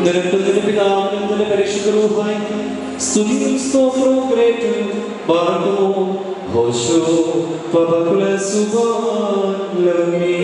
നിനക്ക് പിതാവിനും നിന്റെ പരിശുദ്ധ റൂഹായിക്കും സ്തുതിയും സ്തോത്രവും ഗ്രേറ്റും പാടുമോ ഹോശോ പബകുല സുബാലമീ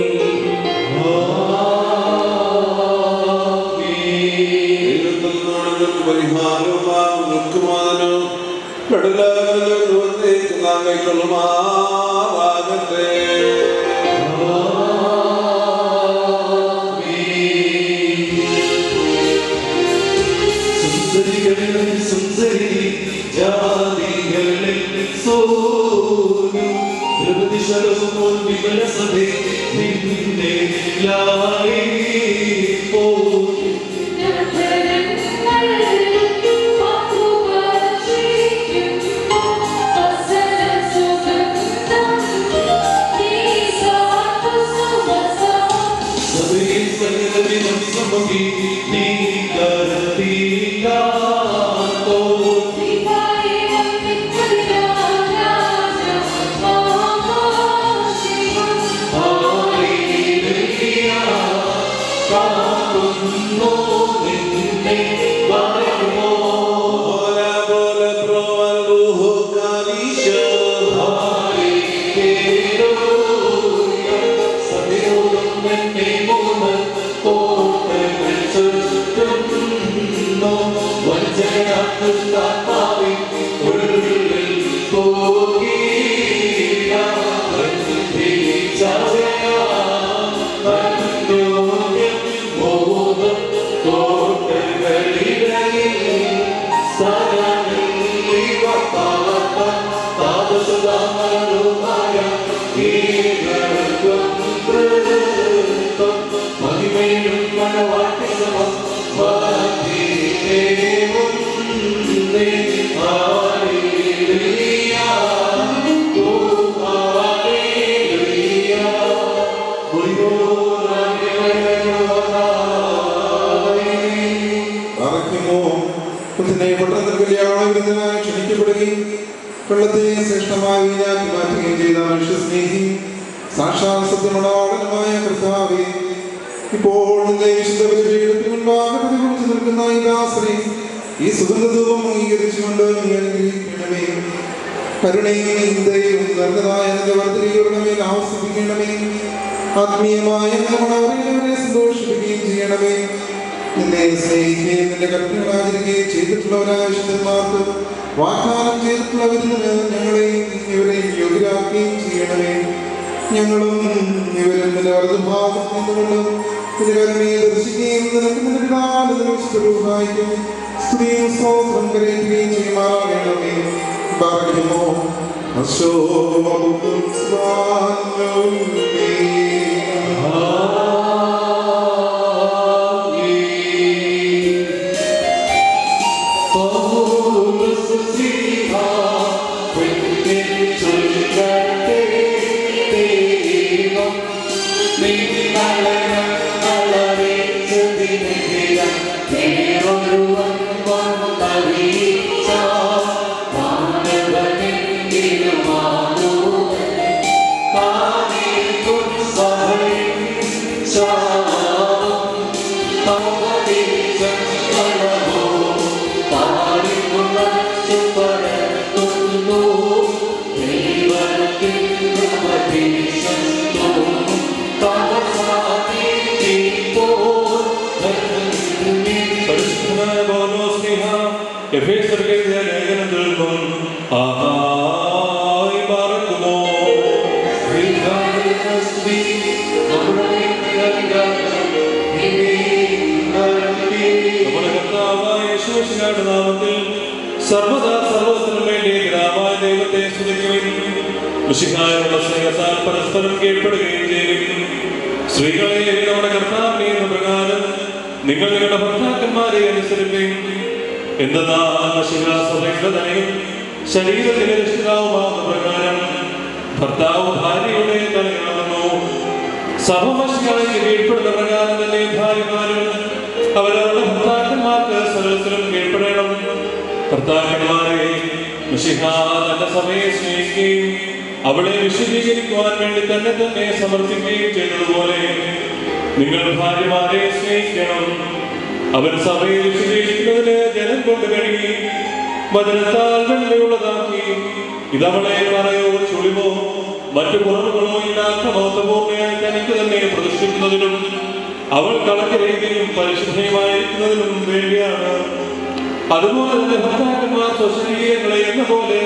വെള്ളത്തെ ശ്രേഷ്ഠമായി വീഞ്ഞാക്കി മാറ്റുകയും ചെയ്ത മനുഷ്യസ്നേഹി സാക്ഷാൽ സത്യമുള്ളവനായ കർത്താവേ, ഇപ്പോൾ നിന്റെ വിശുദ്ധ ബലിപീഠത്തിന് മുൻപാകെ പ്രതികൂലിച്ചു നിൽക്കുന്ന ഈ ദാസനെ ഈ സുഗന്ധധൂപം അംഗീകരിച്ചുകൊണ്ട് നീ അനുഗ്രഹിക്കണമേ. കരുണയും ദയയും നല്ലതായ നിന്റെ വർദ്ധനയുടെ മേൽ ആവസിപ്പിക്കണമേ. ആത്മീയമായ മണവറിയുന്നവരെ സന്തോഷിപ്പിക്കുകയും ചെയ്യണമേ. നിന്നെ സ്നേഹിക്കുകയും നിന്റെ കൽപ്പനകൾ ആചരിക്കുകയും ചെയ്തിട്ടുള്ളവരായ വിശുദ്ധന്മാർക്ക് വാഗ്ദാനം ചെയ്തിട്ടുള്ളവരിൽ ഞങ്ങളെയും ഇവരെയും യോഗ്യരാക്കുകയും ചെയ്യണമേ. ഞങ്ങളും ഇവരും നിന്റെ വലതുഭാഗം നിന്നുകൊണ്ട് നിന്റെ കരുണയെ ദർശിക്കുകയും നിനക്ക് നിന്റെ പിതാവിന്റെ വിശുദ്ധരൂഹായിക്കും സ്തുതിയും സ്തോത്രം കരയുകയും ചെയ്യുമാറാകണമേ. പറയുമോ സർവദാ സർവത്തിനും വേണ്ടി ഗ്രാമായ ദൈവത്തെ സ്തുതിക്കുകയും ഋഷിഹായുള്ള സ്നേഹത്താൽ പരസ്പരം കീഴ്പ്പെടുകയും ചെയ്യുകയും സ്ത്രീകളെ നമ്മുടെ കർത്താവിനെ എന്ന പ്രകാരം നിങ്ങൾ നിങ്ങളുടെ ഭർത്താക്കന്മാരെ അനുസരിക്കുകയും എന്തെന്നാൽ സഭയുടെ തലയും ശരീരത്തിലെ രക്ഷിതാവുമാകുന്ന പ്രകാരം ഭർത്താവ് ഭാര്യയുടെ തലയാകുന്നു. സഭ മഷികളെ കീഴ്പ്പെടുന്ന പ്രകാരം തന്നെ ഭാര്യമാരും അവരവരുടെ ഭർത്താക്കന്മാർക്ക് സർവത്തിനും കീഴ്പ്പെടണം. ഭർത്താക്കന്മാരെ മിശിഹാ തന്റെ സഭയെ സ്നേഹിക്കുകയും അവളെ വിശദീകരിക്കുവാൻ വേണ്ടി തന്നെ തന്നെ സമർപ്പിക്കുകയും ചെയ്തതുപോലെ നിങ്ങൾ ഭാര്യമാരെ സ്നേഹിക്കണം. അവൻ സഭയിൽ വിശദീകരിക്കുന്നതിന് ജനം കൊണ്ട് കഴുകി വചനത്താൽ വെള്ളയുള്ളതാക്കി. ഇതവളെ പറയോ ചുളിവോ മറ്റു കുറവുകളോ ഇല്ലാത്ത മഹത്വപൂർണ്ണയായി തനിക്ക് തന്നെ പ്രതിഷ്ഠിക്കുന്നതിനും അവൾ കളങ്കരഹിതയും പരിശുദ്ധയുമായിരിക്കുന്നതിനും വേണ്ടിയാണ്. അതുപോലെ തന്നെ ഭർത്താക്കന്മാർ സ്വശരീരങ്ങളെ എന്ന പോലെ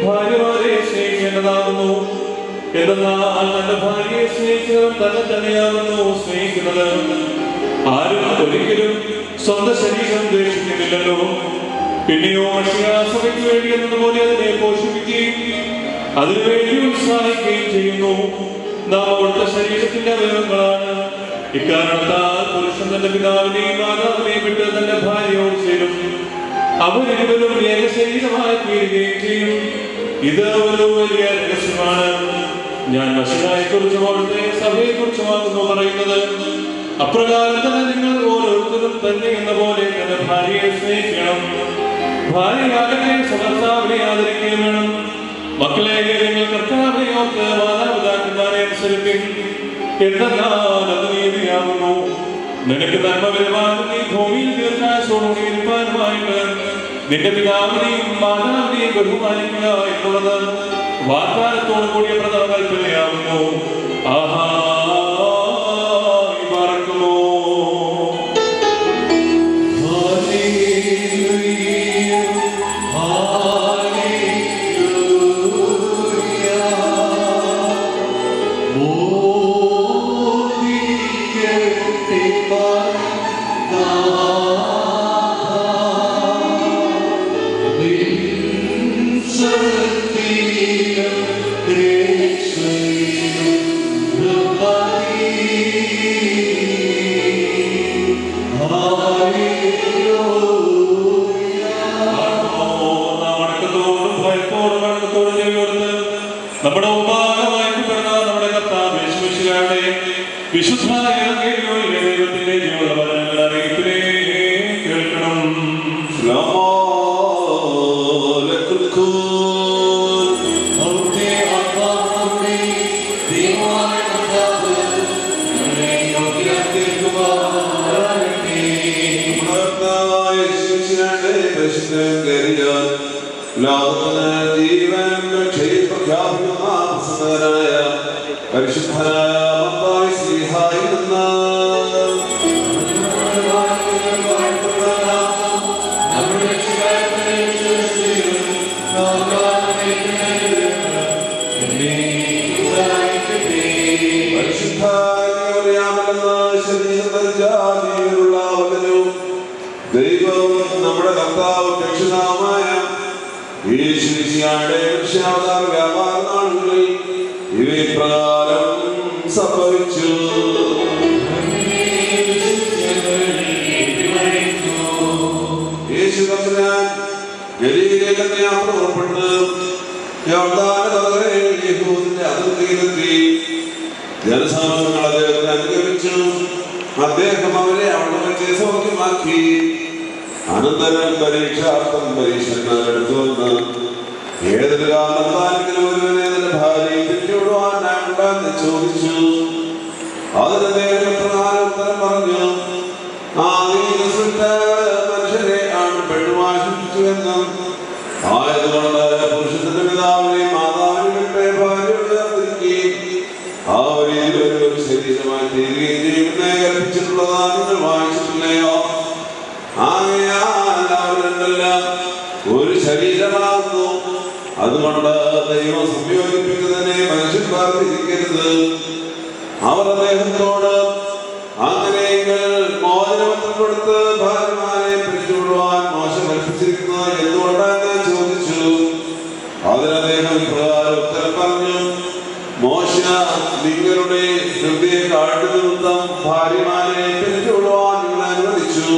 ഭാര്യമാരെ സ്നേഹിക്കേണ്ടതാകുന്നു. എന്നാൽ തന്റെ ഭാര്യയെ സ്നേഹിക്കുന്നവൻ തന്നെ തന്നെയാകുന്നു സ്നേഹിക്കുന്നത്. ആരും ഒരിക്കലും സ്വന്തം ശരീരം ദ്വേഷിക്കുന്നില്ലല്ലോ. പിന്നെയോ സഭയ്ക്ക് വേണ്ടി എന്നതുപോലെ അതിനെ പോഷിപ്പിക്കുകയും അതിനുവേണ്ടി ഉത്സാഹിക്കുകയും ചെയ്യുന്നു. നാം അവിടുത്തെ ശരീരത്തിന്റെ അവയവങ്ങളാണ്. ഇക്കാരണത്താൽ പുരുഷൻ തന്റെ പിതാവിനെയും മാതാവിനെയും വിട്ട് തന്റെ ഭാര്യയോട് ചേരും. അവരിരുവരും ഏക ശരീരമായി തീരുകയും ചെയ്യും. ഇത് ഒരു വലിയ രഹസ്യമാണ്. ഞാൻ മശിഹായെ കുറിച്ചും അവിടുത്തെ സഭയെ കുറിച്ചുമാകുന്നു പറയുന്നത്. അപ്രകാരം തന്നെ നിങ്ങൾ ഓരോരുത്തരും തന്നെ എന്ന പോലെ തന്റെ ഭാര്യയെ സ്നേഹിക്കണം. ഭാര്യയാകട്ടെ ഭർത്താവിനെ ആദരിക്കുകയും വേണം. മക്കളെ നിങ്ങൾ കർത്താവിനെ ഓർത്ത് മാതാപിതാക്കന്മാരെ അനുസരിക്കും. എന്തെന്നാൽ അത് നീതിയാകുന്നു. നിനക്ക് നന്മ വരുവാനും നീ ഭൂമിയിൽ ദീർഘായുസ്സോടുകൂടി ഇരിപ്പാനുമായിട്ട് നിന്റെ പിതാവിനെയും മാതാവിനെയും ബഹുമാനിക്കുക എന്നുള്ളത് വാഗ്ദാനത്തോടു കൂടിയ പ്രഥമ കൽപ്പനയാകുന്നു. ആഹാ മറക്കുമോ? നമ്മുടെ ഉപാകമായിപ്പെടുന്ന നമ്മുടെ കർത്താവ് യേശുമിശിഹായുടെ വിശുദ്ധമായ ദൈവത്തിന്റെ ജീവനുള്ള വചനങ്ങൾ അറിയിപ്പിനെ കേൾക്കണം. പരിശുദ്ധനായ മത്തായി ശ്ലീഹായിൽ നിന്ന് ദൈവം നമ്മുടെ കർത്താവ് രക്ഷിതാവുമായ യേശുമിശിഹായുടെ രക്ഷാവതാര വ്യാപാര നാളുകളിൽ ഇവപ്രകാരം സംഭവിച്ചു. യേശു തമ്പുരാൻ ഗലീലയിലേക്ക് യാത്ര പുറപ്പെട്ട് യഹൂദിന്റെ അതിർത്തിയിലെത്തി. ജനസമൂഹങ്ങൾ അദ്ദേഹത്തെ അനുഗമിച്ചു. അദ്ദേഹം അവരെ അവിടെ വെച്ച് സൗഖ്യമാക്കി. അനന്തരം പരീക്ഷാർത്ഥം പരീക്ഷന്മാരെടുത്തു വന്ന് ഏതൊരു കാരണത്താലെങ്കിലും ഒരുവനെ തന്റെ ഭാര്യയെ പിരിച്ചുവിടുവാനായിട്ടുണ്ടെന്ന് ചോദിച്ചു. അതിന് അദ്ദേഹം പ്രധാന ഉത്തരം പറഞ്ഞു, മനുഷ്യരെ ആണ് പെണ്ണുമാശിപ്പിച്ചുവെന്നും ആയതുകൊണ്ട് പുരുഷന്റെ പിതാവിനെയും മാതാവിനെയും വിട്ട് ഭാര്യയോട് ചേർത്തിരിക്കുകയും ഒരു ശരീരമായി തീരുകയും ചെയ്യുമെന്ന് കൽപ്പിച്ചിട്ടുള്ളതാണ് നിങ്ങൾ വായിച്ചിട്ടില്ലയോ? ആകയാൽ അവരെല്ലാം ഒരു ശരീരമാകുന്നു. അതുകൊണ്ട് ദൈവം സംയോജിപ്പിക്കുന്നതിനെ മനുഷ്യൻ വേർതിരിക്കരുത്. അവർ അദ്ദേഹത്തോട് അങ്ങനെയെങ്കിൽ മോചനപത്രം കൊടുത്ത് ഭാര്യമാരെ പിരിച്ചുവിടുവാൻ മോശം കൽപ്പിച്ചിരിക്കുന്നത് എന്തുകൊണ്ടാണ് ചോദിച്ചു. അതിന് അദ്ദേഹം പ്രകാരം ഉത്തരം പറഞ്ഞു, മോശ നിങ്ങളുടെ ഹൃദയ കാട്ടുനിമിത്തം ഭാര്യമാരെ പിരിച്ചുവിടുവാൻ നിങ്ങൾ അനുവദിച്ചു.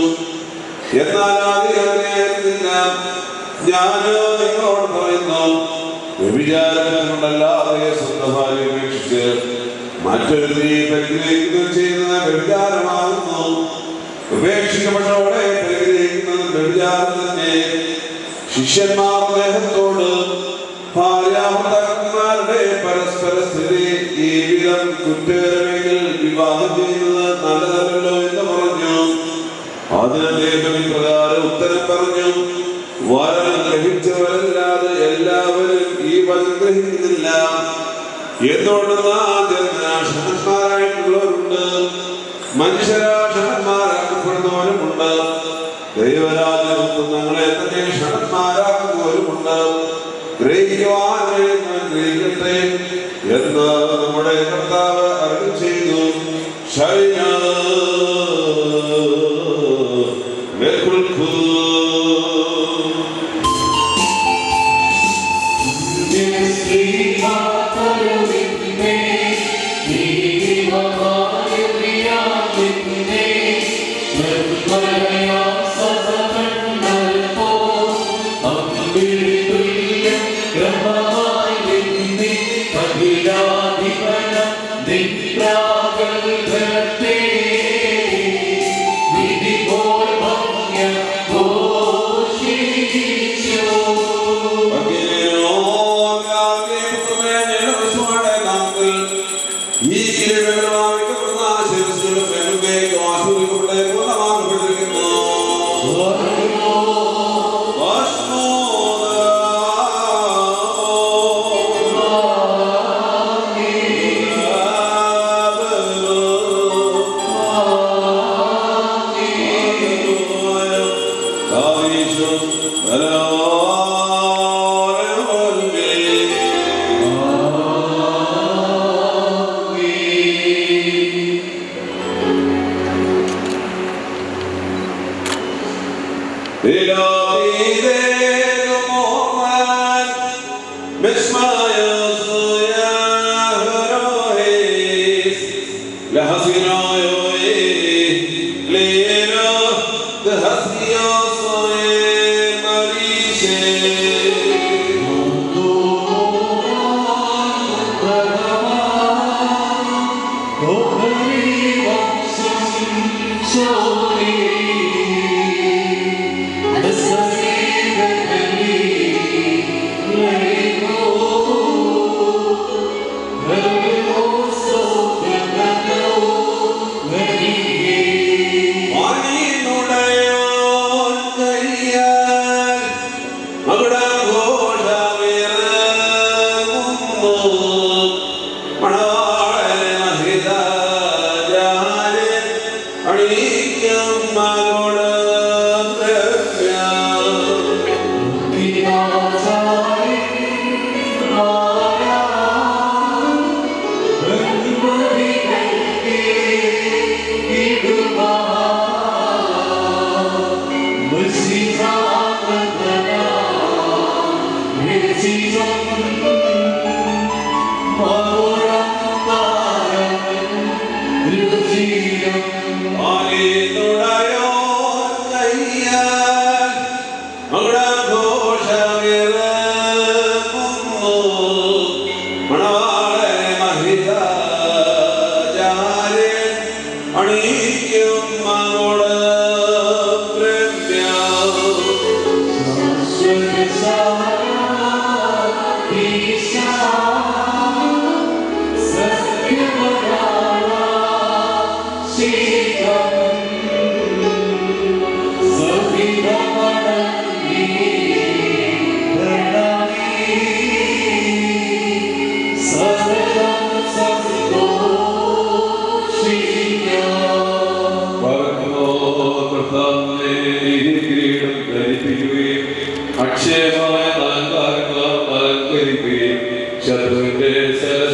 എന്നാൽ ആദ്യമായിരുന്നില്ല. ഞാൻ നിങ്ങളോട് പറയുന്നു, വ്യഭിചാരം കൊണ്ടല്ലാതെ സ്വന്തം ഭാര്യ ഉപേക്ഷിച്ച് മറ്റൊരു സ്ത്രീ പരിഗ്രഹിക്കുകയും ചെയ്യുന്നത് വ്യഭിചാരമാകുന്നു. ഉപേക്ഷിക്കപ്പെട്ടവളെ പരിഗ്രഹിക്കുന്നത് വ്യഭിചാരം തന്നെ. ശിഷ്യന്മാർ അദ്ദേഹത്തോട് ഭാര്യാഭർത്താക്കന്മാരുടെ പരസ്പര സ്ഥിതി ഈ വിധം കുറ്റകരമെങ്കിൽ വിവാഹം ചെയ്യുന്നത് നല്ലതല്ലോ എന്ന് പറഞ്ഞു. അദ്ദേഹം ഇപ്രകാരം ഉത്തരം പറഞ്ഞു, വരം ഗ്രഹിച്ചവരല്ലാതെ എല്ലാവരും ഈ വരം ഗ്രഹിക്കുന്നില്ല. എന്തുകൊണ്ടെന്നാൽ ക്ഷണന്മാരായിട്ടുള്ളവരുണ്ട്, മനുഷ്യരാക്ഷണന്മാരാക്കപ്പെടുന്നവരുമുണ്ട്. ദൈവരാജ്യത്തിൽ ഞങ്ങളെ തന്നെ ക്ഷണന്മാരാക്കുന്നവരുമുണ്ട്. ഗ്രഹിക്കുവാൻ ഗ്രഹിക്കട്ടെ എന്ന് നമ്മുടെ കർത്താവ് അരുളി ചെയ്തു. അക്ഷയമായ അലങ്കാരങ്ങളാൽ അലങ്കരിക്കുകയും ശത്രുവിന്റെ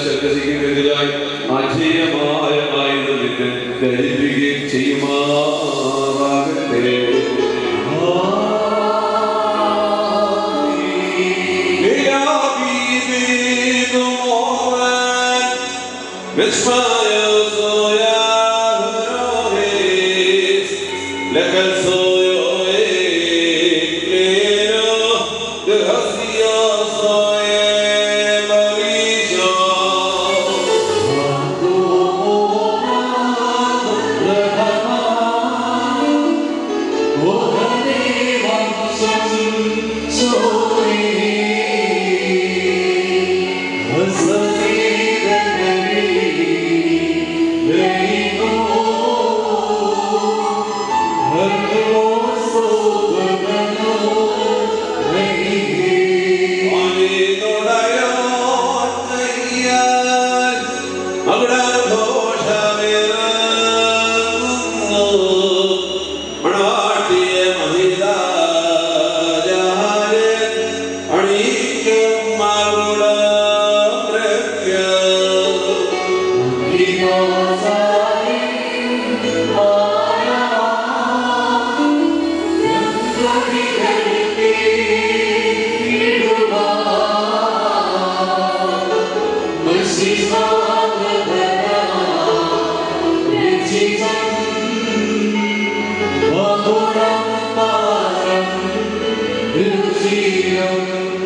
ശക്തിക്കെതിരായി അജീയമായ ആയുധത്തിന് ധരിപ്പിക്കുകയും ചെയ്യുമാറാകട്ടെ. Oh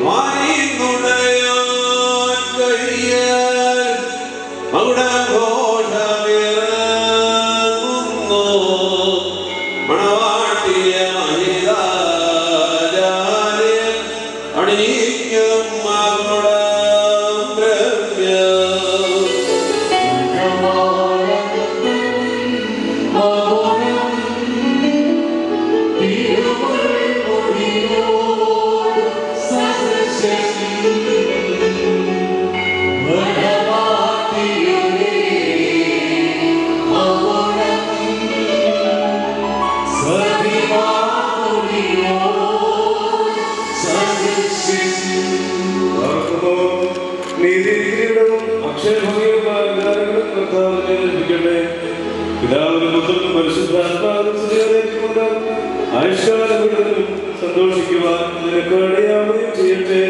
വാനിന്നുടയാൻ കഴിയാൽ മകുടഘോഷമിറങ്ങുന്നു മണവാട്ടിയ മഹിതാചാര്യൻ അണിയിക്കും മകുടം ദ്രവ്യം. സന്തോഷിക്കുവാൻ നിനക്ക് ഇടയാവുകയും ചെയ്യട്ടെ.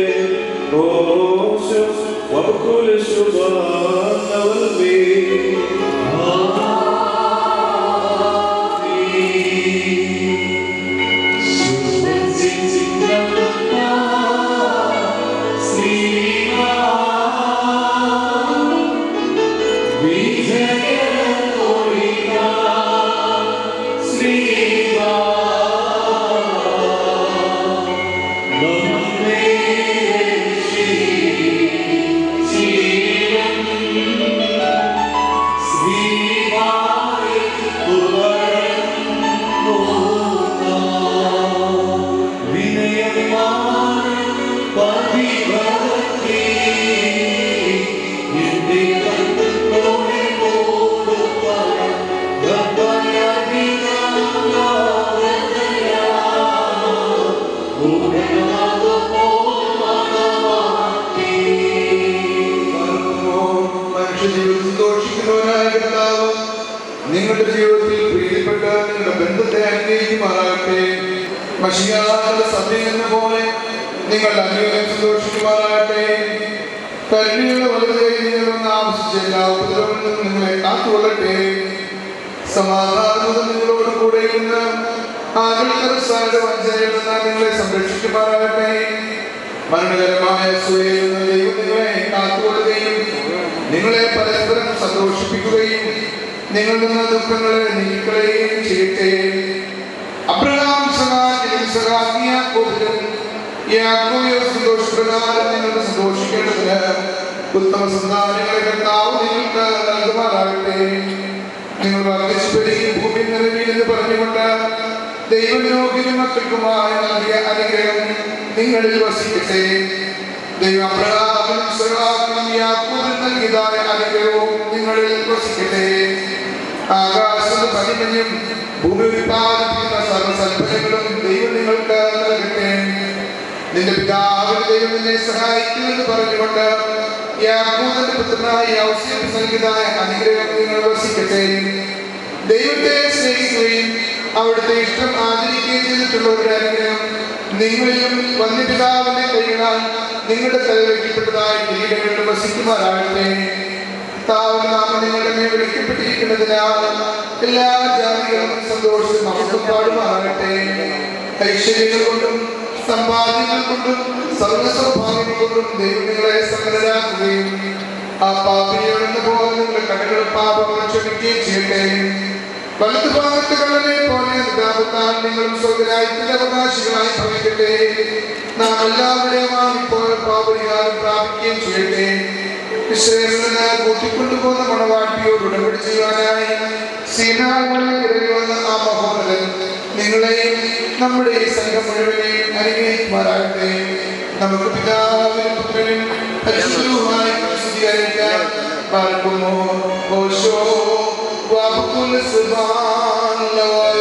നിങ്ങളുടെ ജീവിതത്തിൽ പ്രീതിപ്പെട്ട നിങ്ങളുടെ ബന്ധത്തെ അനുഗ്രഹിക്കുമാറാകട്ടെ. മശിഹായുടെ സഭയിൽ എന്ന പോലെ നിങ്ങൾ അന്യോന്യം സന്തോഷിക്കുമാറാകട്ടെ. കരുണയുടെ വലുത് നിങ്ങളൊന്ന് ആവശ്യിച്ച എല്ലാ ഉപദ്രവങ്ങളിൽ നിന്നും നിങ്ങളെ കാത്തുകൊള്ളട്ടെ. സമാധാനം നിങ്ങളോട് കൂടെ ഇരുന്ന് ആകൽക്കരസാരുടെ വഞ്ചനയിൽ നിന്ന് നിങ്ങളെ സംരക്ഷിക്കുമാറാകട്ടെ. മരണകരമായ സൂര്യയിൽ നിന്ന് ദൈവം നിങ്ങളെ കാത്തുകൊള്ളുകയും നിങ്ങളെ പരസ്പരം സന്തോഷിപ്പിക്കുകയും നിങ്ങളിൽ നിന്ന് ദുഃഖങ്ങളെ നീക്കളയുകയും ചെയ്യട്ടെ. അബ്രഹാം സന്തോഷപ്രകാരം നിങ്ങൾ സന്തോഷിക്കേണ്ടതിന് ഉത്തമ സന്താനങ്ങളെ കർത്താവ് നിങ്ങൾക്ക് നൽകുമാറാകട്ടെ. നിങ്ങൾ വർദ്ധിച്ചു പെരുകയും ഭൂമി നിറവിൽ എന്ന് പറഞ്ഞുകൊണ്ട് ദൈവയോഗ്യനും മക്കൾക്കുമായ നൽകിയ അനുഗ്രഹം നിങ്ങളിൽ വസിക്കട്ടെ. ദൈവം അബ്രഹാമിനും ഇസ്ഹാക്കിനും യാക്കോബിനും നൽകിയതായ അനുഗ്രഹവും നിങ്ങളിൽ വസിക്കട്ടെ. ആകാശത്ത് പനിമഞ്ഞും ഭൂമി ഉൽപ്പാദിപ്പിക്കുന്ന സർവ്വസൽഫലങ്ങളും ദൈവം നിങ്ങൾക്ക് നൽകട്ടെ. നിന്റെ പിതാവിന് ദൈവം നിന്നെ സഹായിക്കുമെന്ന് പറഞ്ഞുകൊണ്ട് യാക്കോബിന്റെ പുത്രനായ യൗസേപ്പ് നൽകിയതായ അനുഗ്രഹം നിങ്ങൾ വസിക്കട്ടെ. ദൈവത്തെ സ്നേഹിക്കുകയും അവിടുത്തെ ഇഷ്ടം ആചരിക്കുകയും ചെയ്തിട്ടുള്ളവരുടെ അനുഗ്രഹം നിങ്ങളിലും വന്യപിതാവിന്റെ കൈകളാൽ നിങ്ങളുടെ തലവെക്കപ്പെട്ടതായ കിരീടങ്ങളിൽ വസിക്കുമാറാകട്ടെ. നാമം നിങ്ങളുടെ മേൽ വിളിക്കപ്പെട്ടിരിക്കുന്നതിനാൽ എല്ലാ ജാതികളും സന്തോഷവും മഹത്വം പാടുമാറാകട്ടെ. ഐശ്വര്യങ്ങൾ കൊണ്ടും സമ്പാദ്യങ്ങൾ കൊണ്ടും സർവ്വസൗഭാഗ്യങ്ങൾ കൊണ്ടും ദൈവം നിങ്ങളെ സമ്പന്നരാക്കുകയും ആ പാപിയെന്ന പോലെ നിങ്ങളുടെ കടകൾ പാപങ്ങൾ ക്ഷമിക്കുകയും ചെയ്യട്ടെ. വലതു ഭാഗത്ത് കള്ളനെ പോലെ നിതാപത്താൽ നിങ്ങളും സ്വകരായത്തിന്റെ അവകാശികളായി ഭവിക്കട്ടെ. നാം എല്ലാവരുടെയും ഇപ്പോൾ പാപരിഹാരം പ്രാപിക്കുകയും ചെയ്യട്ടെ. ഇസ്രായേലിൽ നിന്ന് കൂട്ടിക്കൊണ്ടുപോകുന്ന മണവാട്ടിയോട് ഉടമ്പടി ചെയ്യുവാനായി സീനായിൽ ഇറങ്ങി വന്ന ആ മഹോന്നതൻ നിങ്ങളെയും നമ്മുടെ ഈ സംഘം മുഴുവനെയും അനുഗ്രഹിക്കുമാറാകട്ടെ. നമുക്ക് പിതാവിനും പുത്രനും പരിശുദ്ധനുമായി സ്തുതിയായിരിക്കാം. പാർക്കുമോ ഓശോ വാബുൽ സുബ്ഹാനല്ലാഹ്.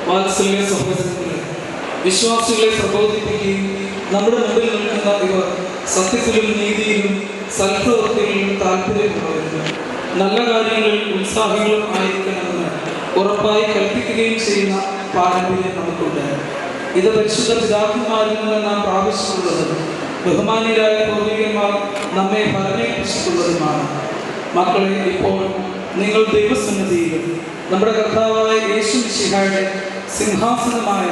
വാത്സല്യ സഹോദരങ്ങളെ, വിശ്വാസികളെ പ്രബോധിപ്പിക്കുകയും നമ്മുടെ മുമ്പിൽ നിൽക്കുന്ന ഇവർ സത്യത്തിലും നീതിയിലും സൽപ്രവൃത്തികളിലും താല്പര്യമുള്ളവരും നല്ല കാര്യങ്ങളിൽ ഉത്സാഹികളും ആയിരിക്കണമെന്ന് ഉറപ്പായി കൽപ്പിക്കുകയും ചെയ്യുന്ന പാരമ്പര്യം നമുക്കുണ്ട്. ഇത് പരിശുദ്ധ പിതാക്കന്മാരിൽ നിന്ന് നാം പ്രാപിച്ചിട്ടുള്ളതും ബഹുമാന്യരായ പൂർവികന്മാർ നമ്മെ ഭരണേൽപ്പിച്ചിട്ടുള്ളതുമാണ്. മക്കളെ, ഇപ്പോൾ നിങ്ങൾ ദൈവസന്നിധിയിലും നമ്മുടെ കർത്താവായ യേശു മിശിഹായുടെ സിംഹാസനമായ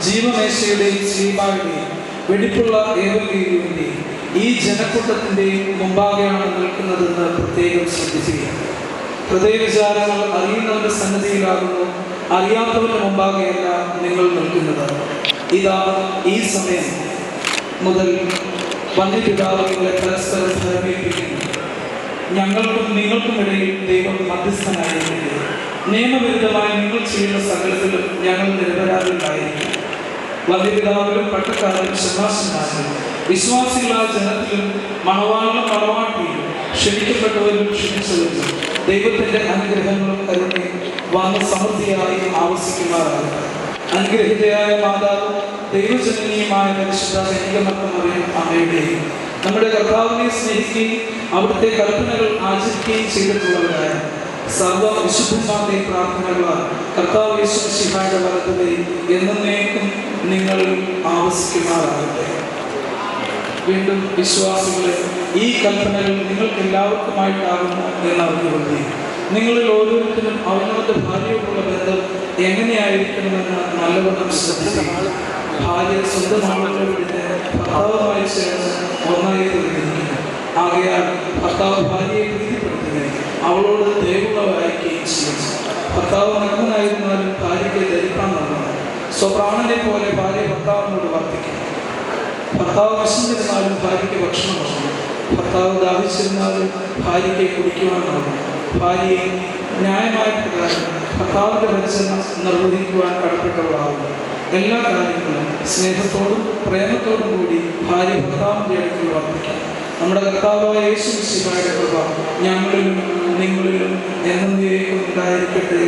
ജീവമേശയുടെയും ശ്രീബായുടെയും വെടിപ്പുള്ള ഏവരുടെയും ഈ ജനക്കൂട്ടത്തിൻ്റെയും മുമ്പാകെയാണ് നിൽക്കുന്നതെന്ന് പ്രത്യേകം ശ്രദ്ധിക്കുക. ഹൃദയവിചാരങ്ങൾ അറിയുന്നവരുടെ സന്നിധിയിലാകുന്നു, അറിയാത്തവരുടെ മുമ്പാകെയല്ല നിങ്ങൾ നിൽക്കുന്നത്. ഇതാ ഈ സമയം മുതൽ വന്യപിതാവ് നിങ്ങളെ പരസ്പരം ധർമ്മേൽപ്പിക്കുന്നു. ഞങ്ങൾക്കും നിങ്ങൾക്കും ഇടയിൽ ദൈവം മധ്യസ്ഥനായിരിക്കുന്നത്. നിയമവിരുദ്ധമായി നിങ്ങൾ ചെയ്യുന്ന സകലത്തിലും ഞങ്ങൾ നിരപരാധികളായിരിക്കും. വന്യപിതാവിലും പട്ടക്കാരിലും ശമാശന്മാരിലും വിശ്വാസികളായ ജനത്തിലും മണവാളിലും മണവാട്ടിയിലും ക്ഷണിക്കപ്പെട്ടവരും ക്ഷണിച്ചവരും ദൈവത്തിൻ്റെ അനുഗ്രഹങ്ങളും കരുണയും വന്ന് സമൃദ്ധിയായി ആവസിക്കുമാറാകുക. അനുഗ്രഹിതയായ മാതാവ് ദൈവജനനീയമായ പരിശുദ്ധ കന്യകമറിയം അമ്മയുടെയും നമ്മുടെ കർത്താവിനെ സ്നേഹിക്കുകയും അവിടുത്തെ കൽപ്പനകൾ ആചരിക്കുകയും ചെയ്തിട്ടുള്ളവരായ സർവ്വ വിശുദ്ധന്മാരുടെയും പ്രാർത്ഥനകളാൽ കർത്താവ് യേശു മിശിഹായുടെ വലതുകൈ എന്നേക്കും നിങ്ങളിൽ ആവസിക്കുമാറാകട്ടെ. വീണ്ടും വിശ്വാസികളെ, ഈ കൽപ്പനകൾ നിങ്ങൾക്ക് എല്ലാവർക്കുമായിട്ടാകുന്നു എന്നറിഞ്ഞുകൊള്ളി. നിങ്ങളിൽ ഓരോരുത്തരും അവനവന്റെ ഭാര്യയോടുള്ള ബന്ധം എങ്ങനെയായിരിക്കണമെന്ന് നല്ലവണ്ണം ശ്രദ്ധിക്കുക. ഭാര്യ സ്വന്തം ആളുകളുടെ ഭർത്താവുമായി ചേർന്ന് ഒന്നായി തീർന്നിരിക്കുന്നു. ആകയാൽ ഭർത്താവ് ഭാര്യയെ പ്രീതിപ്പെടുത്തുകയും അവളോട് ദയവുള്ളവരായിരിക്കുകയും ചെയ്യുന്നു. ഭർത്താവ് നഗ്നനായിരുന്നാലും ഭാര്യയ്ക്ക് ധരിക്കാൻ നൽകണം. സ്വപ്രാണനെ പോലെ ഭാര്യ ഭർത്താവിനോട് വർത്തിക്കും. ഭർത്താവ് വിശന്നിരുന്നാലും ഭാര്യയ്ക്ക് ഭക്ഷണം നൽകണം. ഭർത്താവ് ദാഹിച്ചിരുന്നാലും ഭാര്യയ്ക്ക് കുടിക്കുവാൻ നൽകണം. ഭാര്യയെ ന്യായമായ പ്രകാരം ഭർത്താവിൻ്റെ പരിചരണം നിർവഹിക്കുവാൻ കടപ്പെട്ടവളാകുന്നു. എല്ലാ കാര്യങ്ങളും സ്നേഹത്തോടും പ്രേമത്തോടും കൂടി ഭാര്യ ഭർത്താവിൻ്റെ അടുക്കൽ വർദ്ധിക്കും. നമ്മുടെ കർത്താവായ യേശു മിശിഹായുടെ കൃപ ഞങ്ങളിലും നിങ്ങളിലും എന്നേക്കും ഉണ്ടായിരിക്കട്ടെ.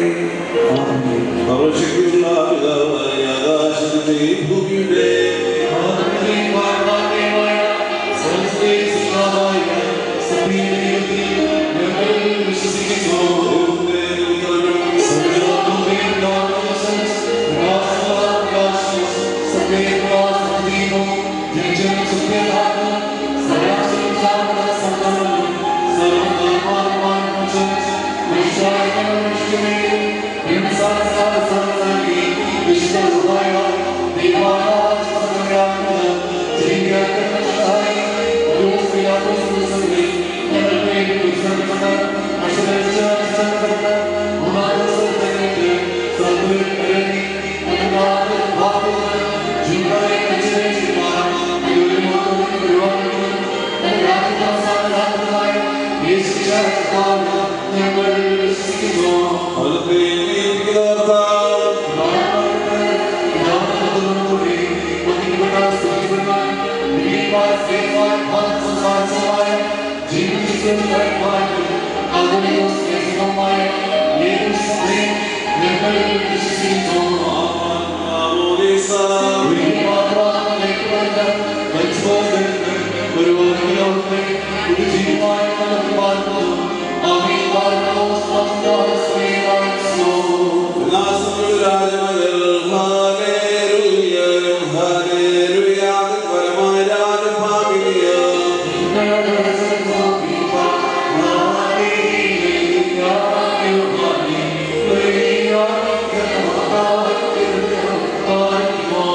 Bye.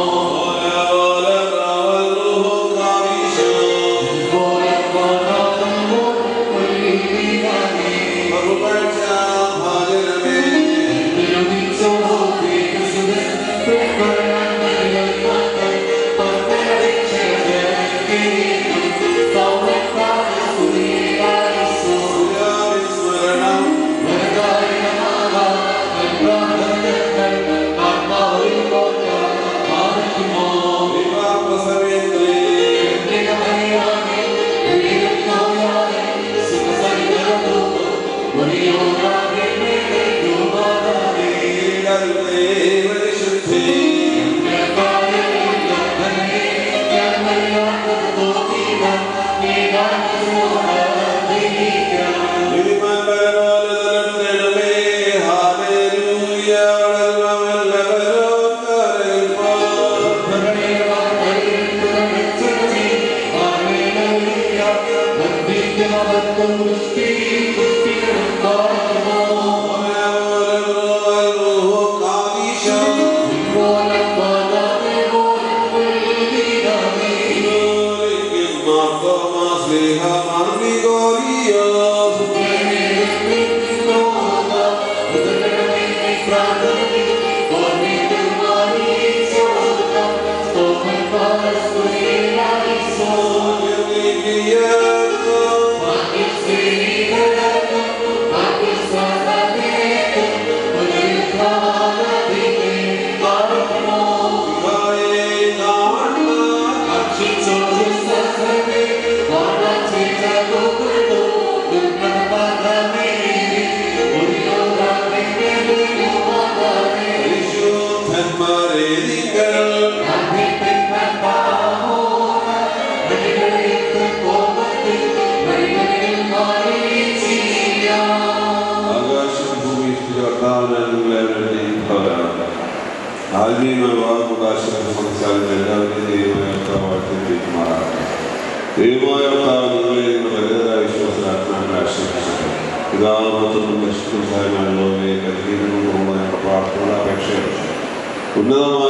ഉന്നതമായ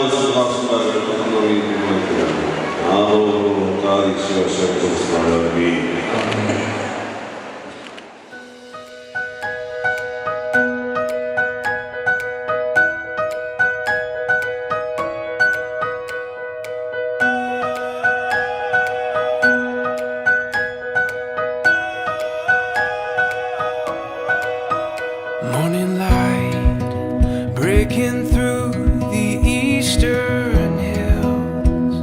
Morning light breaking through the eastern hills,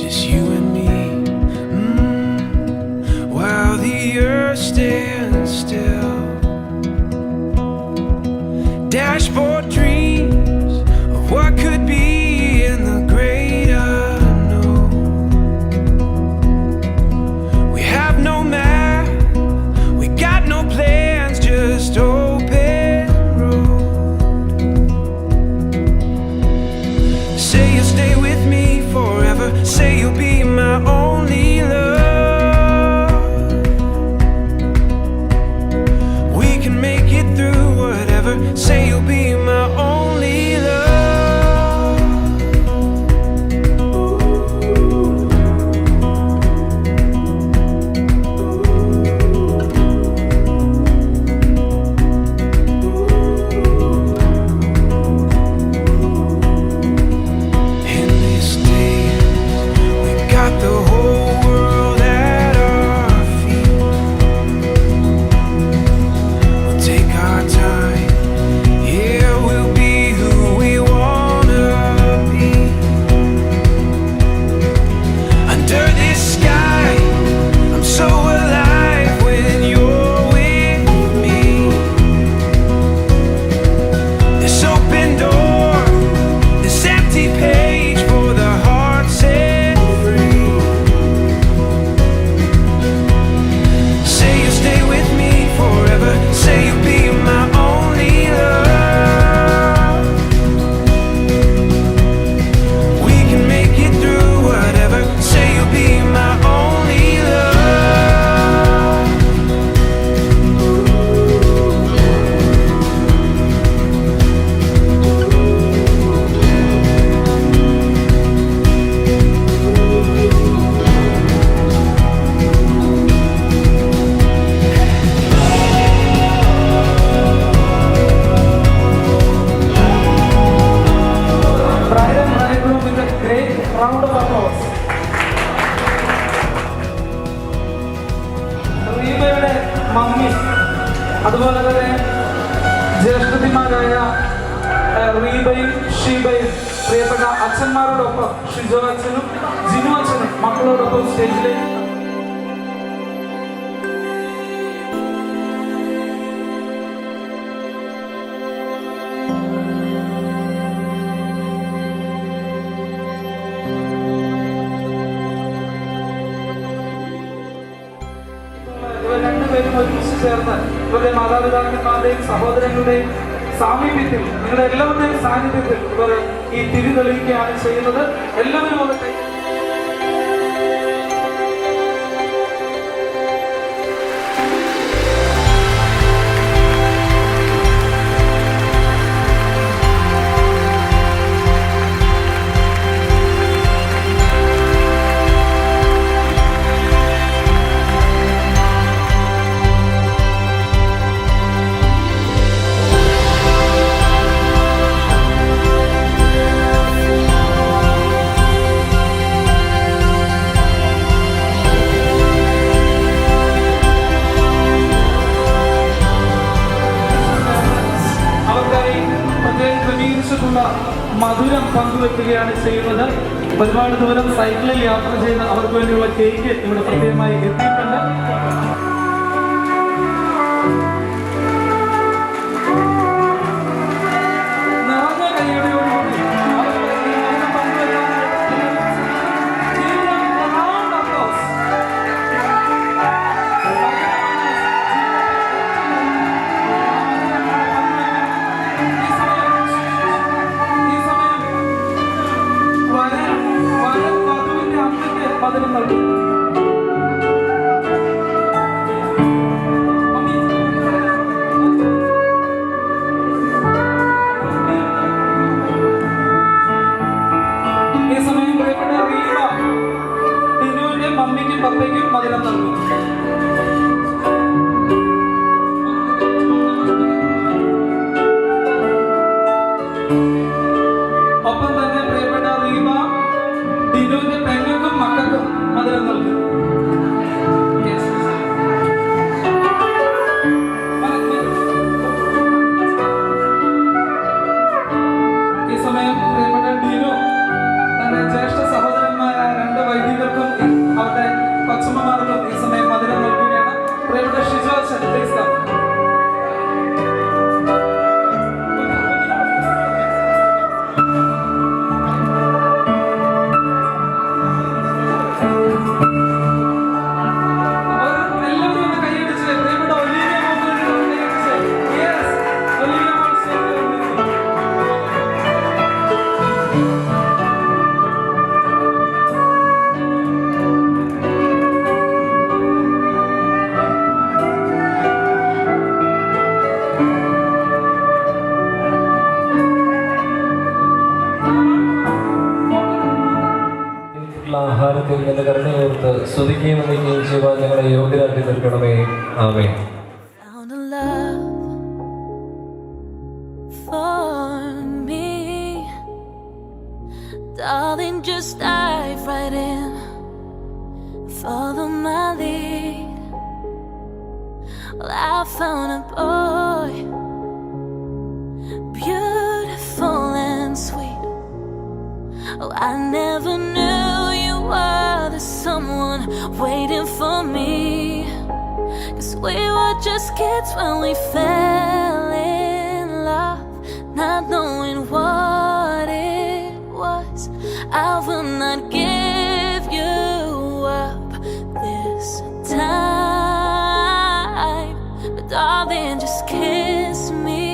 just you and me, while the earth stands still. Dashboard dreams of what could be in the great unknown. We have no map, we got no plans, just open road. Say you'll stay with me forever, say you'll be my only love. We can make it through whatever, say you'll be my only love. In these days, we've got the whole world at our feet. We'll take our time, yeah, we'll be who we wanna be. Under this sky, I'm so alive when you're with me. This open door, this empty page for the heart set free. Say you'll stay with me forever, say you'll be my only love. We can make it through whatever, say you'll be my only love. Bride and bridegroom with a great round of applause. റീബയുടെ mummy, അതുപോലെ തന്നെ ജ്യേഷ്ഠത്തിമാരായ റീബയും ഷീബയും, പ്രിയപ്പെട്ട അച്ഛന്മാരോടൊപ്പം ഷിജോ അച്ഛനും ജിനു അച്ഛനും മക്കളോടൊപ്പം സ്റ്റേജിലേക്ക് ഇവർ രണ്ടുപേരും ഒരുമിച്ച് ചേർന്ന് ഇവരുടെ മാതാപിതാക്കന്മാരുടെയും സഹോദരങ്ങളുടെയും സാമീപ്യത്തിൽ, നിങ്ങളുടെ എല്ലാവരുടെയും സാന്നിധ്യത്തിൽ ഇവർ ഈ തിരി തെളിയിക്കുകയാണ് ചെയ്യുന്നത്. എല്ലാവരും അത് പങ്കുവെക്കുകയാണ് ചെയ്യുന്നത്. ഒരുപാട് ദൂരം സൈക്കിളിൽ യാത്ര ചെയ്ത് അവർക്ക് വേണ്ടിയുള്ള കേക്ക് ഇവിടെ പ്രത്യേകമായി എത്തിയിട്ടുണ്ട്. നിറഞ്ഞ കൈയടിയോടുകൂടി അവരുടെ ഈ മൗനം പങ്കുവെക്കാനായിട്ട് മധുരം നൽകും. ഈ സമയം പ്രിയപ്പെട്ട റീമ ടിനുവിന്റെ മമ്മിക്കും പപ്പയ്ക്കും മധുരം നൽകും. ഒപ്പം തന്നെ പ്രിയപ്പെട്ട റീമ ടിനുവിന്റെ പെങ്ങൾക്കും മക്കൾക്കും മധുരം നൽകും. ഈ സമയം പ്രിയപ്പെട്ട ടിനു തന്റെ ജ്യേഷ്ഠ സഹോദരന്മാരായ 2 വൈദികർക്കും അവരുടെ കൊച്ചമ്മമാർക്കും ഈ സമയം മധുരം നൽകുകയാണ്. പ്രിയപ്പെട്ട ഷിജോ പ്ലീസ് കം. ആഹാരത്തിൽ നിന്ന് കരുണയോർത്ത് സ്തുതിക്കുകയും വന്ദിക്കുകയും ചെയ്യുവാൻ ഞങ്ങളെ യോഗ്യരാക്കി തീർക്കണമേ. ആമേൻ. Found a love for me, darling, just dive right in, follow my lead. Well, I found a boy, beautiful and sweet. Oh, I never knew you were the someone waiting for me. 'Cause we were just kids when we fell in love, not knowing what it was. I will not give you up this time, but darling, just kiss me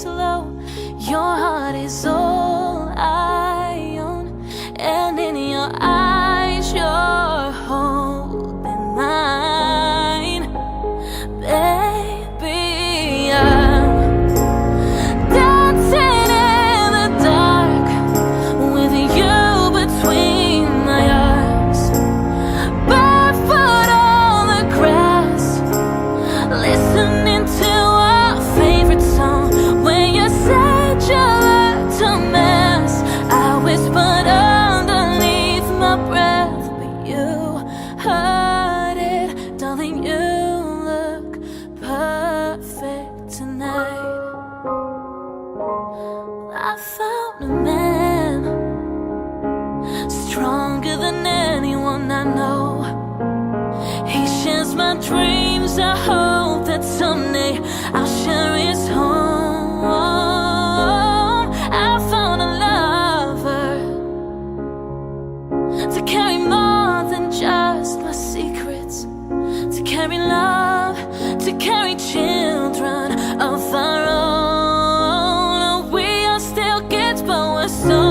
slow. Your heart is all I own, and in your eyes you're holding mine. Baby, I'm dancing in the dark with you between my arms, barefoot on the grass, listening to our favorite song. When you said you looked a mess, I whispered underneath my breath, but you heard it, darling. You look perfect tonight. I found a man stronger than anyone I know. He shares my dreams. I hope that someday I'll share his home. I found a lover to carry more than just my secrets, to carry love, to carry children of our own. We are still kids, but we're so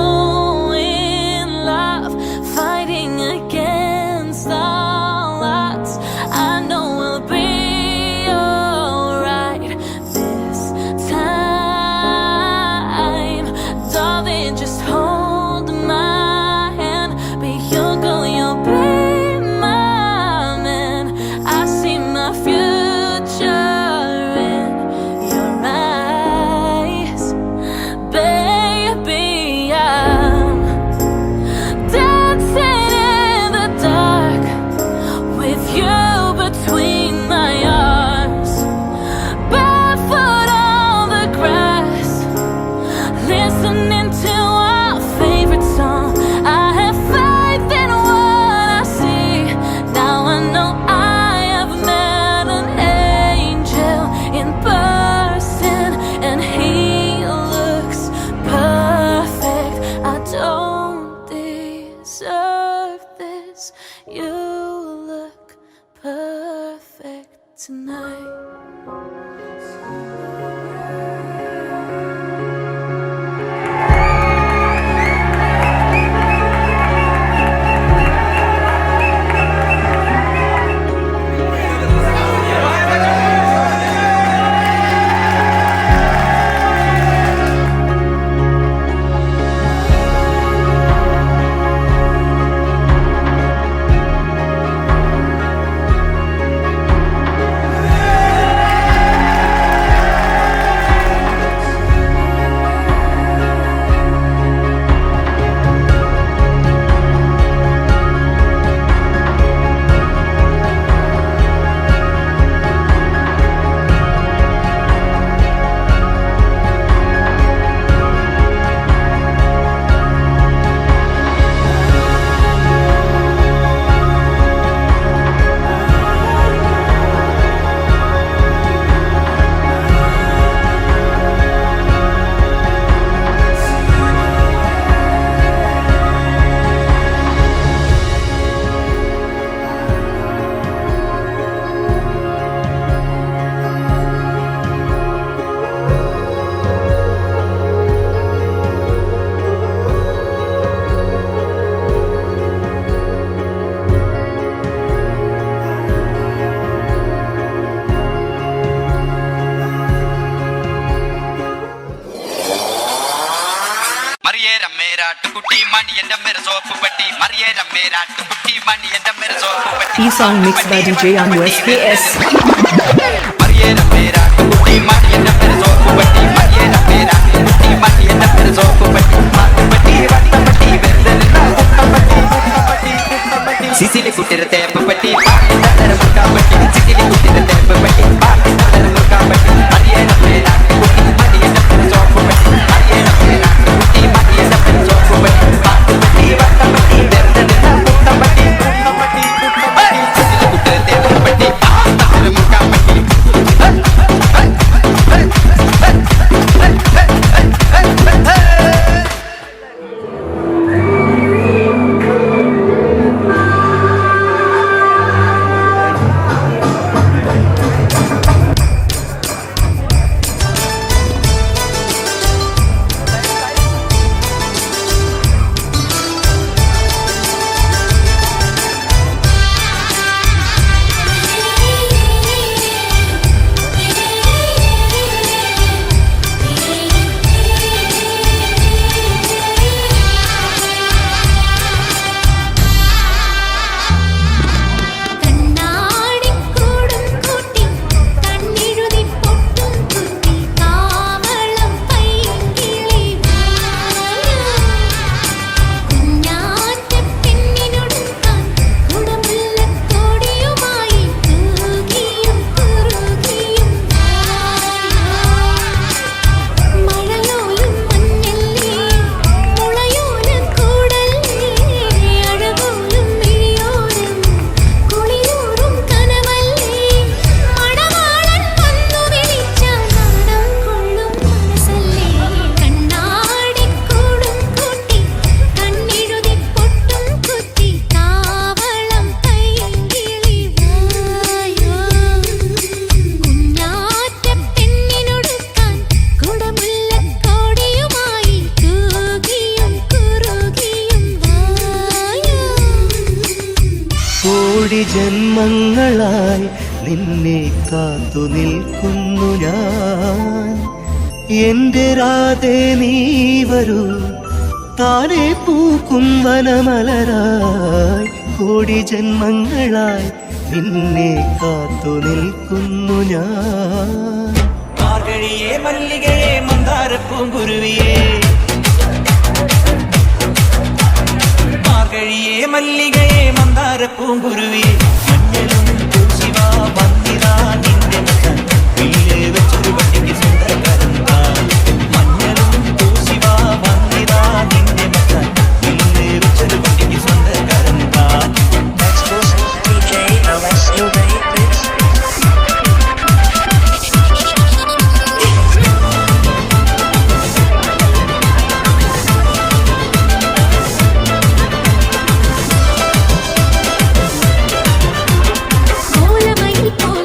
in love, fighting against all odds. I know we'll be alright this time. Darling, just hold my hand. Be your girl, you'll be my man. I see my future in your eyes. tonight. E song mixed by DJ Anu SKS. Sisili kutir tep pati dar muka pati sisili kutir tep pati dar muka pati Mariana mera kutti Mariana so pati Mariana mera kutti Mariana so pati pati pati derdana putta pati sisili kutir tep pati dar muka pati ജന്മങ്ങളായി നിന്നെ കാത്തു നിൽക്കുന്നു ഞാൻ എന്റെ രാധേ നീ വരൂ താനെ പൂക്കും വനമലരായി കോടി ജന്മങ്ങളായി നിന്നെ കാത്തു നിൽക്കുന്നു ഞാൻ മാർഗഴിയേ മല്ലികയെ മന്ദാരപ്പൂങ്കുരുവിയേ മാർഗഴിയേ മല്ലികയെ മന്ദാരപ്പൂങ്കുരുവിയേ മഞ്ഞളും പൂശിവാ വന്നിതാ നിന്റെ മകൻ വില്ല് വെച്ചൊരു വട്ടിക്ക് സ്വന്തക്കാരൻ മഞ്ഞളും പൂശിവാ വന്നിതാ നിന്റെ മകൻ വില്ല് വെച്ചൊരു വട്ടിക്ക് സ്വന്തക്കാരൻ கோலமயில் போ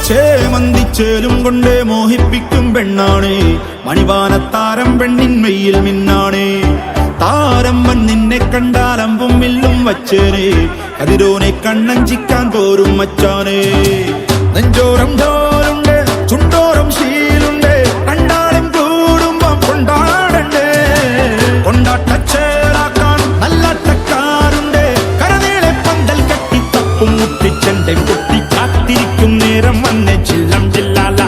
ചേമന്തിച്ചേലും കൊണ്ടേ മോഹിപ്പിക്കും പെണ്ണാണേ, മണിവാനത്താരം പെണ്ണിന്മയിൽ മിന്നാണേ. താരമ്മൻ നിന്നെ കണ്ടാലമ്പും വില്ലും വച്ചേനെ, കതിരോനെ കണ്ണഞ്ചിക്കാൻ പോരും മച്ചാനേ. നെഞ്ചോരം ഡോലുണ്ട്, ചുണ്ടോരം ശീലുണ്ട്, കണ്ടാലും കൂടുമ്പം കൊണ്ടാടണ്ടേ. കൊണ്ടാട്ടച്ചേലാക്കാൻ നല്ലാട്ടക്കാരുണ്ട്, കരനീളെ പന്തൽ കെട്ടി തപ്പും മുട്ടിച്ചെണ്ടൻ കുട്ടി കാത്തിരിക്കും നേരം വന്നെ ചില്ലം ജില്ലാല.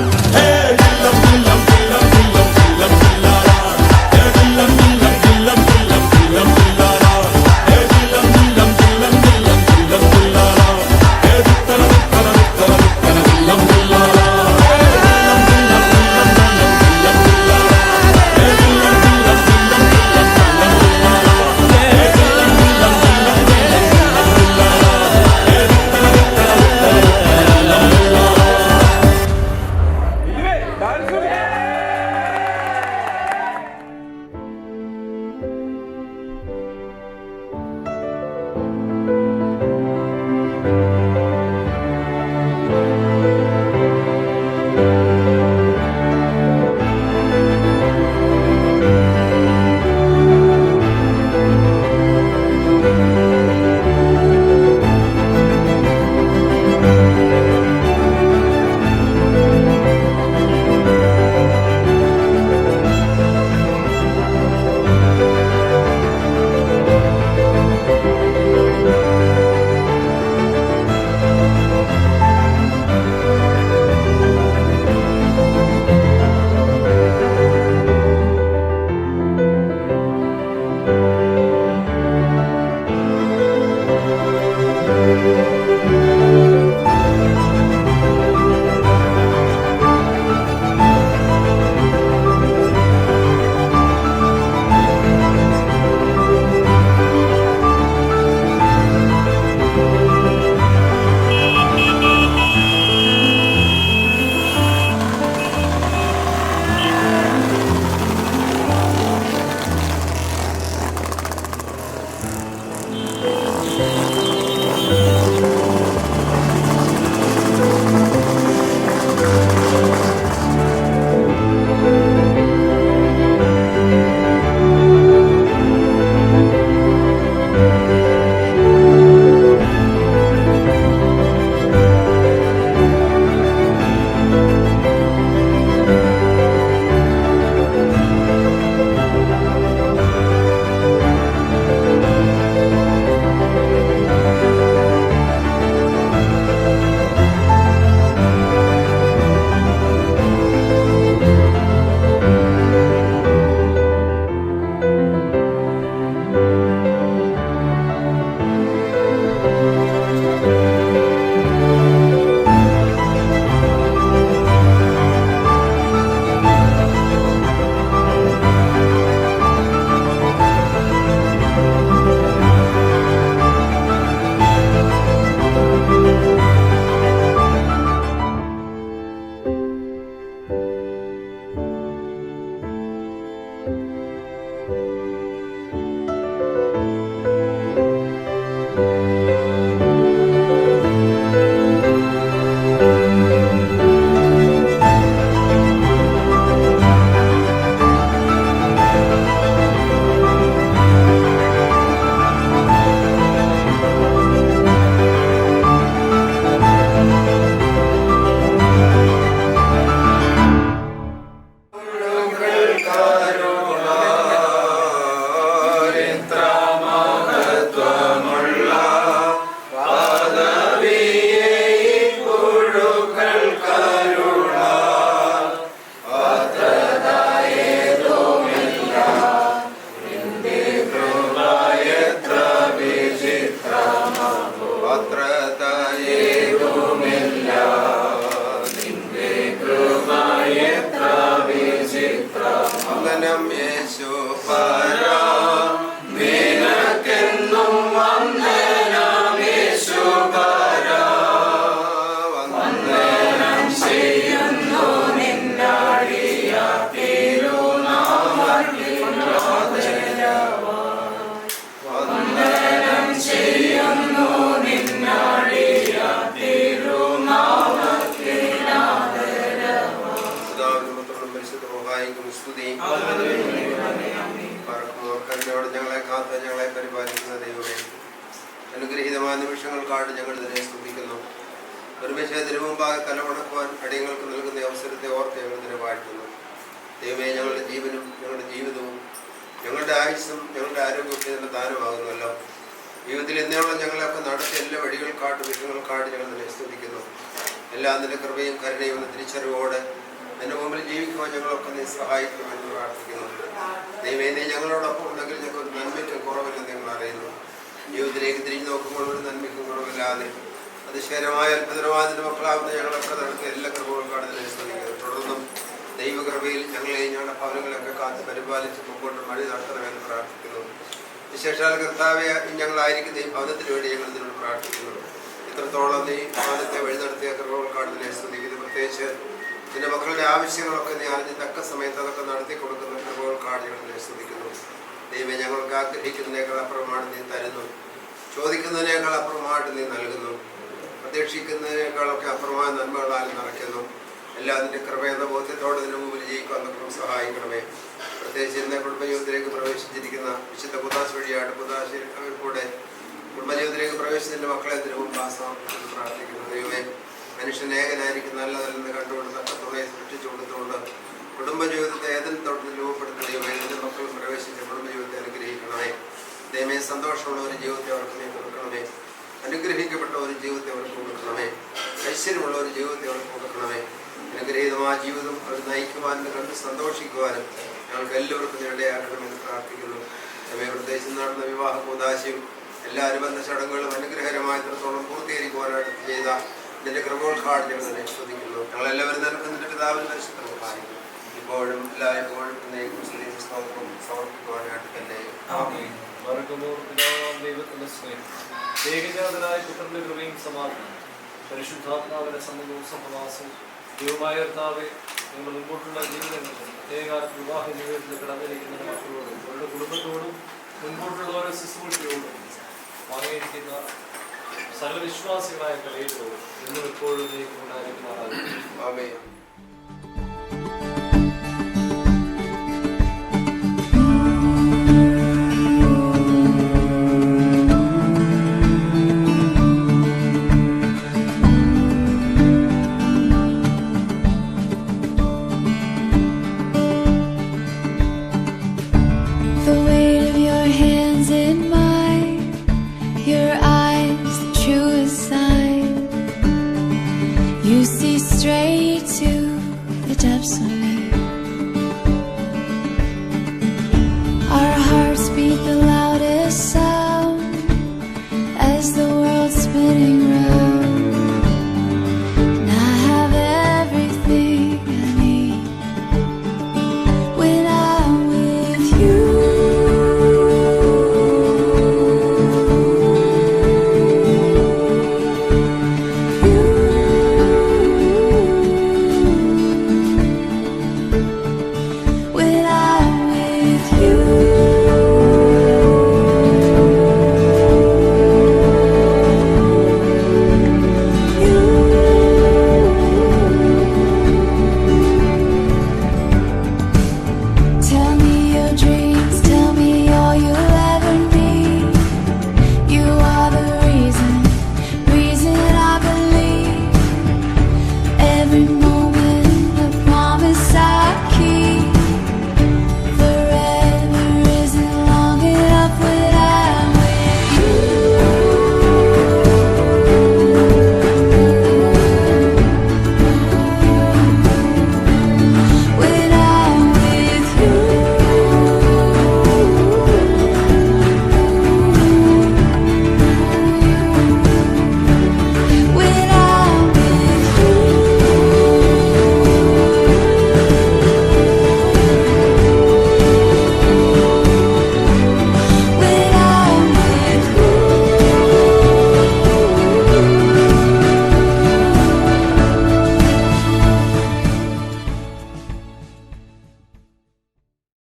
വന്ദനം ചെയ്യുന്നു നിന്നാ അനുഗ്രഹീതമായ നിമിഷങ്ങൾക്കായിട്ട് ഞങ്ങൾ ഇതിനെ സ്തുതിക്കുന്നു. ഒരുമിച്ച് തിരുമുമ്പാകെ തലമുണക്കുവാൻ അടിയങ്ങൾക്ക് നൽകുന്ന അവസരത്തെ ഓർത്ത് ഞങ്ങൾ ഇതിനെ വാഴ്ത്തുന്നു. ദൈവമേ, ഞങ്ങളുടെ ജീവനും ഞങ്ങളുടെ ജീവിതവും ഞങ്ങളുടെ ആയുസ്സും ഞങ്ങളുടെ ആരോഗ്യമൊക്കെ ഇതിൻ്റെ ദാനമാകുന്നല്ലോ. ജീവിതത്തിൽ എന്നോളം ഞങ്ങളെയൊക്കെ നടത്തിയ എല്ലാ വഴികൾക്കാട്ട് വിഷയങ്ങൾക്കാട്ട് ഞങ്ങൾ നിന്നെ സ്തുതിക്കുന്നു. എല്ലാം നിന്റെ കൃപയും കരുണയും എന്ന തിരിച്ചറിവോടെ നിന്റെ മുമ്പിൽ ജീവിക്കുവാൻ ഞങ്ങളൊക്കെ നീ സഹായിക്കുമെന്ന് പ്രാർത്ഥിക്കുന്നു. ദൈവമേ, നീ ഞങ്ങളോടൊപ്പം ഉണ്ടെങ്കിൽ ഞങ്ങൾക്ക് ഒരു നന്മയ്ക്കും കുറവില്ലെന്ന് ഞങ്ങൾ അറിയുന്നു. ജീവിതത്തിലേക്ക് തിരിഞ്ഞു നോക്കുമ്പോൾ ഒരു നന്മയ്ക്കും കുറവില്ലാതെ അതിശയരമായ അത്ഭുതമായ നിന്റെ മക്കളാവുന്ന ഞങ്ങളൊക്കെ നടത്തിയ എല്ലാ കൃപകൾക്കാണ് നിന്നെ സ്തുതിക്കുന്നത്. തുടർന്നും ദൈവകൃപയിൽ ഞങ്ങളെയും ഞങ്ങളുടെ ഭവനങ്ങളൊക്കെ കാത്ത് പരിപാലിച്ച് മുമ്പോട്ട് വഴി നടത്തണമെന്ന് പ്രാർത്ഥിക്കുന്നു. വിശേഷാൽ കർത്താവെ, ഞങ്ങളായിരിക്കുന്ന ഈ ഭവനത്തിന് വേണ്ടി ഞങ്ങൾ ഇതിനോട് പ്രാർത്ഥിക്കുന്നു. ഇത്രത്തോളം നീ ഭവനത്തെ വഴി നടത്തിയ കൃപകൾക്കാണ് നിന്നെ സ്തുതിക്കുന്നത്. പ്രത്യേകിച്ച് നിന്റെ മക്കളുടെ ആവശ്യങ്ങളൊക്കെ നീ അറിഞ്ഞ് തക്ക സമയത്ത് അതൊക്കെ നടത്തി കൊടുക്കുന്ന കൃപകൾക്കാണ് ഞങ്ങൾ നിന്നെ സ്തുതിക്കുന്നു. ദൈവമേ, ഞങ്ങൾക്ക് ആഗ്രഹിക്കുന്നതിനേക്കാൾ അപ്പുറമാണ് നീ തരുന്നു, ചോദിക്കുന്നതിനേക്കാൾ അപ്പുറമായിട്ട് നീ നൽകുന്നു, പ്രതീക്ഷിക്കുന്നതിനേക്കാളൊക്കെ അപ്പുറമായ നന്മകളാൽ നിറയ്ക്കുന്നു. എല്ലാം നിന്റെ കൃപയെന്ന ബോധ്യത്തോടെ നിന്റെ മുമ്പിൽ ജയിക്കാൻ നമുക്ക് സഹായിക്കണമേ. പ്രത്യേകിച്ച് ഇന്ന് കുടുംബജീവിതത്തിലേക്ക് പ്രവേശിച്ചിരിക്കുന്ന വിശുദ്ധ കുദാശ വഴിയായിട്ട് കുദാശയിൽ കൂടെ കുടുംബജീവിതത്തിലേക്ക് പ്രവേശിച്ചതിൻ്റെ മക്കളെ തിരുമുമ്പാസം എന്ന് പ്രാർത്ഥിക്കുന്നു. ദൈവമേ, മനുഷ്യൻ ഏകനായിരിക്കും നല്ലതല്ലെന്ന് കണ്ടുകൊണ്ട് തക്ക തുണയെ സൃഷ്ടിച്ചു കൊടുത്തുകൊണ്ട് കുടുംബജീവിതത്തെ ഏതെങ്കിലും തോട്ടത്തിൽ രൂപപ്പെടുത്തുന്ന ദൈവമേ, നിന്റെ മക്കൾ പ്രവേശിച്ച കുടുംബജീവിതത്തെ അനുഗ്രഹിക്കണമേ. ദൈവമേ, സന്തോഷമുള്ള ഒരു ജീവിതത്തെ അവർക്ക് നീ കൊടുക്കണമേ. അനുഗ്രഹിക്കപ്പെട്ട ഒരു ജീവിതത്തെ അവർക്ക് കൊടുക്കണമേ. ഐശ്വര്യമുള്ള ഒരു ജീവിതത്തെ അവർക്ക് കൊടുക്കണമേ. അനുഗ്രഹീതമായ ജീവിതം അവർ നയിക്കുവാനും കണ്ട് സന്തോഷിക്കുവാനും ഞങ്ങൾക്ക് എല്ലാവർക്കും ഇടയാക്കണമെന്ന് പ്രാർത്ഥിക്കുന്നു. നമ്മെ പ്രത്യേകിച്ച് നടന്ന വിവാഹ കൂദാശയും എല്ലാ അനുബന്ധ ചടങ്ങുകളും അനുഗ്രഹകരമായിടത്തോളം പൂർത്തീകരിക്കുവാനായിട്ട് ചെയ്ത നിന്റെ കൃപകൾക്കാണ് ഞങ്ങൾ തന്നെ സ്തുതിക്കുന്നു. ഞങ്ങളെല്ലാവരും നിനക്ക് നിന്റെ പിതാവിന്റെ പരിശുദ്ധം സഹായിക്കും. ഇപ്പോഴും എല്ലായ്പ്പോഴും സ്തോത്രം സമർപ്പിക്കുവാനായിട്ട് തന്നെ ദൈവത്തിന്റെ സ്നേഹം, ഏകജാതനായ പുത്രന്റെ കൃപയും സമാധാനം, പരിശുദ്ധാത്മാവിന്റെ സമ്മതവും സഹവാസവും ദൈവമായ കർത്താവെ, നിങ്ങൾ മുൻപോട്ടുള്ള ജീവിതങ്ങളിൽ ഏകാലത്ത് വിവാഹ ജീവിതത്തിൽ കടന്നിരിക്കുന്ന മക്കളോടും അവരുടെ കുടുംബത്തോടും മുൻപോട്ടുള്ള ഓരോ ശുശ്രൂഷയോടും വാങ്ങിയിരിക്കുന്ന സകല വിശ്വാസികളായ കലയിലോടും ഇന്നും എപ്പോഴും ഉണ്ടായിരിക്കുന്നതാണ്. Beat the loudest sound as the world's spinning round.